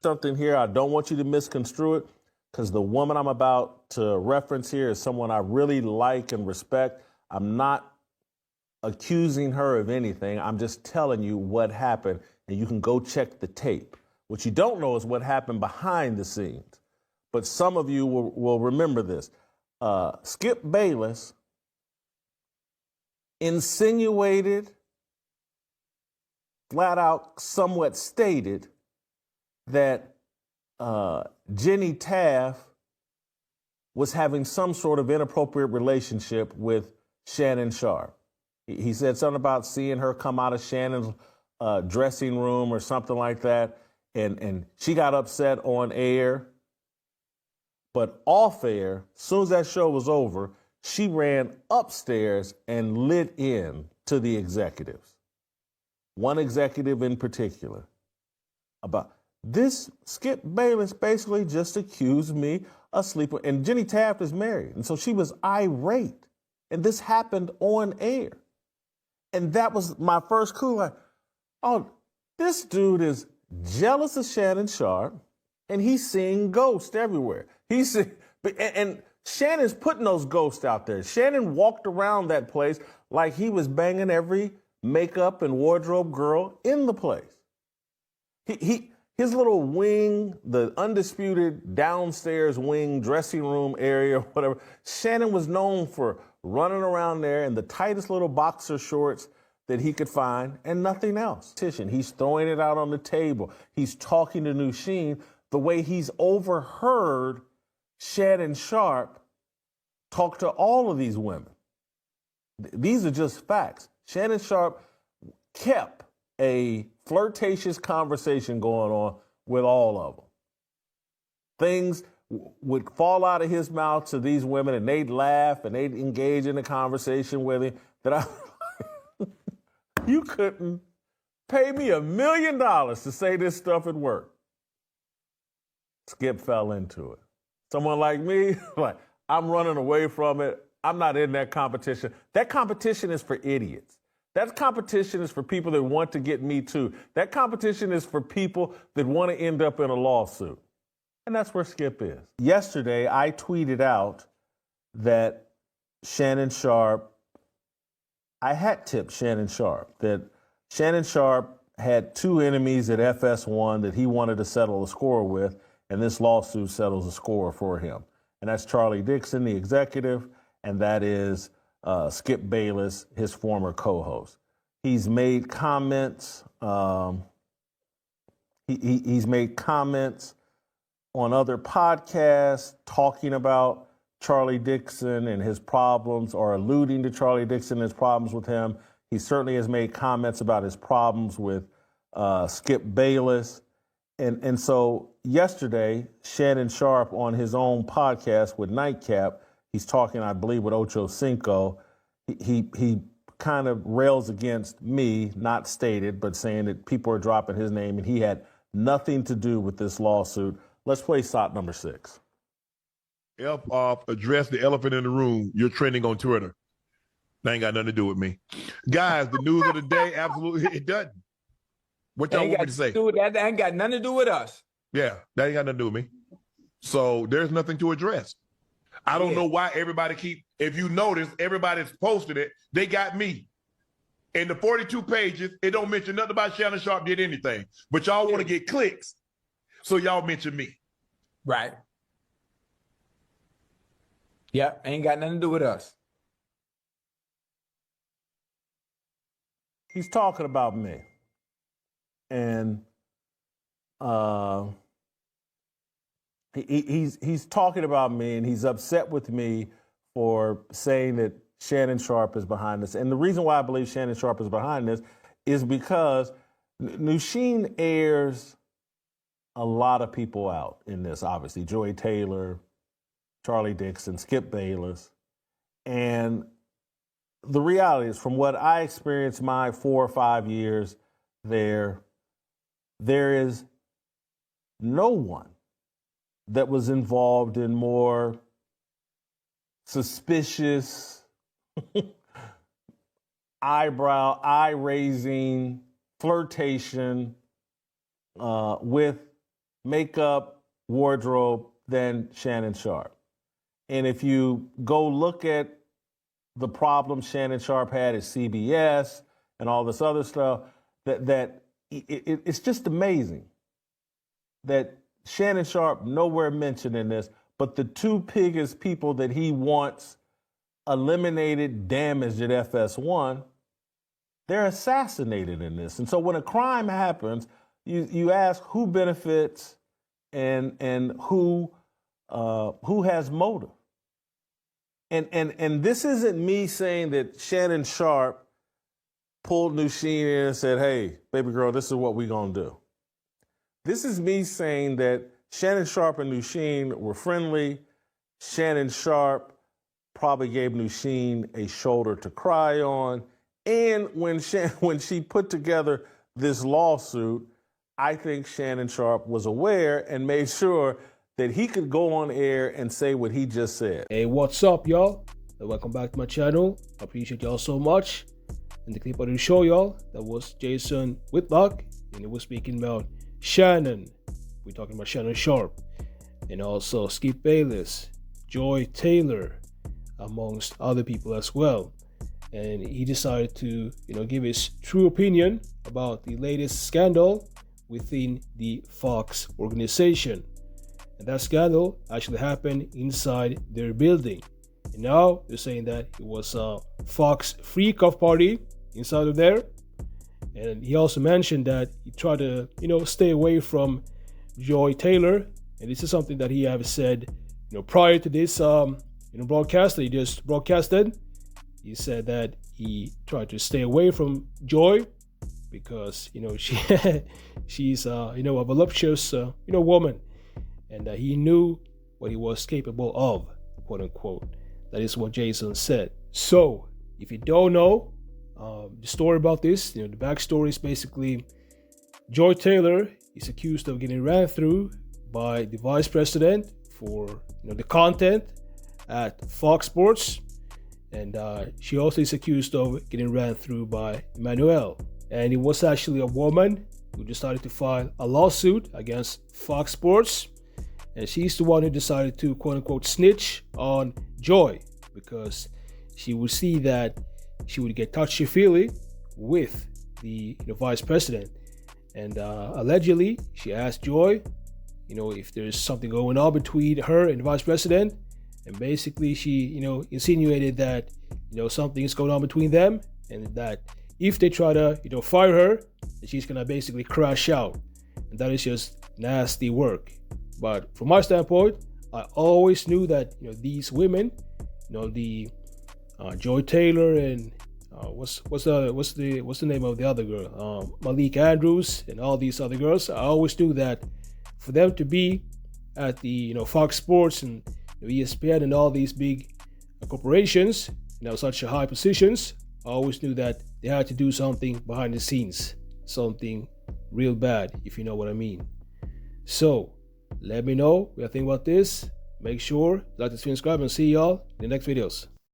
something here. I don't want you to misconstrue it, because the woman I'm about to reference here is someone I really like and respect. I'm not accusing her of anything. I'm just telling you what happened, and you can go check the tape. What you don't know is what happened behind the scenes. But some of you will remember this. Skip Bayless insinuated, flat out somewhat stated, that Jenny Taft was having some sort of inappropriate relationship with Shannon Sharpe. He said something about seeing her come out of Shannon's dressing room or something like that, and she got upset on air. But off air, as soon as that show was over, she ran upstairs and lit in to the executives. One executive in particular. About this, Skip Bayless basically just accused me of sleeping. And Jenny Taft is married. And so she was irate. And this happened on air. And that was my first clue. Like, oh, this dude is jealous of Shannon Sharpe, and he's seeing ghosts everywhere. And Shannon's putting those ghosts out there. Shannon walked around that place like he was banging every makeup and wardrobe girl in the place. His little wing, the undisputed downstairs wing, dressing room area, whatever, Shannon was known for running around there in the tightest little boxer shorts that he could find and nothing else. He's throwing it out on the table. He's talking to Nusheen the way he's overheard Shannon Sharpe talk to all of these women. These are just facts. Shannon Sharpe kept a flirtatious conversation going on with all of them. Things would fall out of his mouth to these women, and they'd laugh and they'd engage in a conversation with him that you couldn't pay me $1 million to say this stuff at work. Skip fell into it. Someone like me, like, I'm running away from it. I'm not in that competition. That competition is for idiots. That competition is for people that want to get me too. That competition is for people that want to end up in a lawsuit. And that's where Skip is. Yesterday, I tweeted out that Shannon Sharpe, I hat tipped Shannon Sharpe, that Shannon Sharpe had two enemies at FS1 that he wanted to settle a score with, and this lawsuit settles a score for him. And that's Charlie Dixon, the executive, and that is Skip Bayless, his former co-host. He's made comments. He's made comments on other podcasts talking about Charlie Dixon and his problems, or alluding to Charlie Dixon and his problems with him. He certainly has made comments about his problems with Skip Bayless. And so yesterday, Shannon Sharpe on his own podcast with Nightcap, he's talking, I believe, with Ocho Cinco. He kind of rails against me, not stated, but saying that people are dropping his name and he had nothing to do with this lawsuit. Let's play SOT number 6. F off, address the elephant in the room. You're trending on Twitter. That ain't got nothing to do with me. Guys, the news of the day, absolutely, it doesn't. What y'all want me to say? That ain't got nothing to do with us. Yeah, that ain't got nothing to do with me. So there's nothing to address. I don't know why everybody if you notice, everybody's posted it. They got me. In the 42 pages, it don't mention nothing about Shannon Sharpe did anything. But y'all want to get clicks, so y'all mention me. Right. Yep, ain't got nothing to do with us. He's talking about me. And he's talking about me, and he's upset with me for saying that Shannon Sharpe is behind this. And the reason why I believe Shannon Sharpe is behind this is because Nusheen airs a lot of people out in this, obviously. Joy Taylor, Charlie Dixon, Skip Bayless. And the reality is, from what I experienced my 4 or 5 years there is no one that was involved in more suspicious, eye-raising flirtation with makeup, wardrobe than Shannon Sharpe. And if you go look at the problems Shannon Sharpe had at CBS and all this other stuff, it's just amazing that Shannon Sharpe nowhere mentioned in this, but the two biggest people that he wants eliminated, damaged at FS1, they're assassinated in this. And so when a crime happens, you ask who benefits and who has motive. And this isn't me saying that Shannon Sharpe pulled Nusheen in and said, hey, baby girl, this is what we're going to do. This is me saying that Shannon Sharpe and Nusheen were friendly. Shannon Sharpe probably gave Nusheen a shoulder to cry on. And when she put together this lawsuit, I think Shannon Sharpe was aware and made sure that he could go on air and say what he just said. Hey, what's up, y'all? Welcome back to my channel. I appreciate y'all so much. In the clip I did show y'all, that was Jason Whitlock, and it was speaking about Shannon. We're talking about Shannon Sharpe, and also Skip Bayless, Joy Taylor, amongst other people as well. And he decided to, give his true opinion about the latest scandal within the Fox organization. And that scandal actually happened inside their building. And now they're saying that it was a Fox freak-off party inside of there. And he also mentioned that he tried to, stay away from Joy Taylor. And this is something that he has said, prior to this, broadcast that he just broadcasted. He said that he tried to stay away from Joy because, she's, a voluptuous, woman. And he knew what he was capable of, quote unquote. That is what Jason said. So, if you don't know the story about this, the backstory is basically Joy Taylor is accused of getting ran through by the vice president for the content at Fox Sports, and she also is accused of getting ran through by Emmanuel. And it was actually a woman who decided to file a lawsuit against Fox Sports. And she's the one who decided to, quote unquote, snitch on Joy because she would see that she would get touchy-feely with the vice president. And allegedly, she asked Joy, if there's something going on between her and the vice president. And basically, she, insinuated that, something is going on between them and that if they try to, fire her, she's going to basically crash out. And that is just nasty work. But from my standpoint, I always knew that these women, the Joy Taylor and what's the name of the other girl, Malik Andrews and all these other girls. I always knew that for them to be at the Fox Sports and ESPN and all these big corporations, such high positions, I always knew that they had to do something behind the scenes, something real bad, if you know what I mean. So. Let me know what you think about this. Make sure to like and subscribe and see y'all in the next videos.